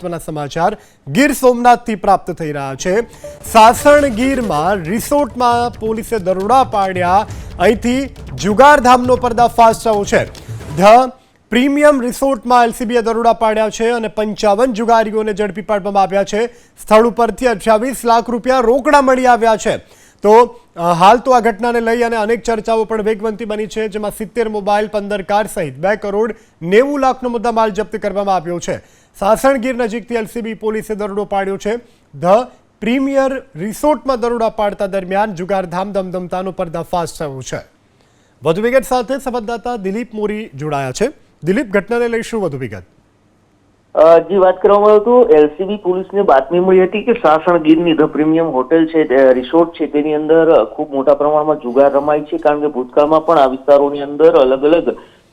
મહત્વના સમાચાર ગીર સોમનાથથી પ્રાપ્ત થઈ રહ્યા છે। સાસણગીરમાં રિસોર્ટમાં પોલીસે દરોડા પાડ્યા। અહીંથી જુગારધામનો પર્દાફાશ થયો છે। ધ પ્રીમિયમ રિસોર્ટમાં એલસીબીએ દરોડા પાડ્યા છે અને 55 જુગારીઓને ઝડપી પાડવામાં આવ્યા છે। સ્થળ ઉપરથી 28 લાખ રૂપિયા રોકડા મળી આવ્યા છે। તો હાલ તો આ ઘટનાને લઈ અને અનેક ચર્ચાઓ પણ વેગવંતી બની છે, જેમાં 70 મોબાઈલ, 15 કાર સહિત 2 કરોડ 90 લાખનો મુદ્દામાલ જપ્ત કરવામાં આવ્યો છે। સાસણગીર નજીકથી એલસીબી પોલીસે દરોડો પાડ્યો છે। ધ પ્રીમિયર રિસોર્ટમાં દરોડા પાડતા દરમિયાન જુગારધામ ધમધમતાનો પર્દાફાશ થયો છે। વધુ વિગત સાથે સંવાદદાતા દિલીપ મોરી જોડાયા છે। દિલીપ, ઘટનાને લઈ શું વધુ વિગત? जी बात કરવામાં આવ્યું હતું એલસીબી પોલીસને બાતમી મળી હતી કે સાસણગીરની ધ પ્રીમિયમ હોટેલ છે, રિસોર્ટ છે, તેની અંદર ખૂબ મોટા પ્રમાણમાં જુગાર રમાય છે। કારણ કે ભૂતકાળમાં પણ આ વિસ્તારોની અંદર અલગ અલગ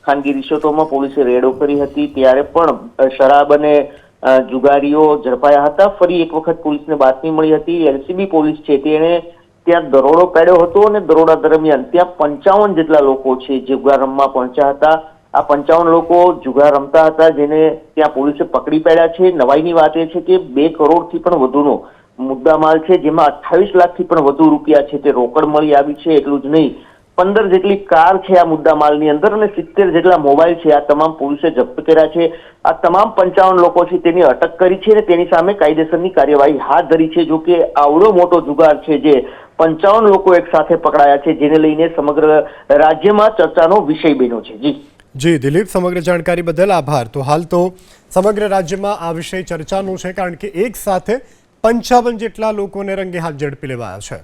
ખાનગી રિસોર્ટોમાં પોલીસે રેડો કરી હતી, ત્યારે પણ શરાબ અને જુગારીઓ ઝડપાયા હતા। ફરી એક વખત પોલીસને બાતમી મળી હતી। એલસીબી પોલીસ છે તેણે ત્યાં દરોડો પાડ્યો હતો અને દરોડા દરમિયાન ત્યાં 55 જેટલા લોકો છે જુગાર રમવા પહોંચ્યા હતા। આ 55 લોકો જુગાર રમતા હતા, જેને ત્યાં પોલીસે પકડી પાડ્યા છે। નવાઈની વાત એ છે કે 2 કરોડથી પણ વધુનો મુદ્દામાલ છે, જેમાં 28 લાખથી પણ વધુ રૂપિયા છે તે રોકડ મળી આવી છે। એટલું જ નહીં, 15 જેટલી કાર છે આ મુદ્દામાલની અંદર અને 70 જેટલા મોબાઈલ છે, આ તમામ પોલીસે જપ્ત કર્યા છે। આ તમામ 55 લોકો છે તેની અટક કરી છે અને તેની સામે કાયદેસરની કાર્યવાહી હાથ ધરી છે। જો કે આવડો મોટો જુગાર છે જે 55 લોકો એક સાથે પકડાયા છે, જેને લઈને સમગ્ર રાજ્યમાં ચર્ચાનો વિષય બન્યો છે। જી દિલીપ, સમગ્ર જાણકારી બદલ આભાર। તો હાલ તો સમગ્ર રાજ્યમાં આ વિષય ચર્ચાનો છે, કારણ કે એક સાથે 55 જેટલા લોકોને રંગે હાથ ઝડપી લેવાયા છે।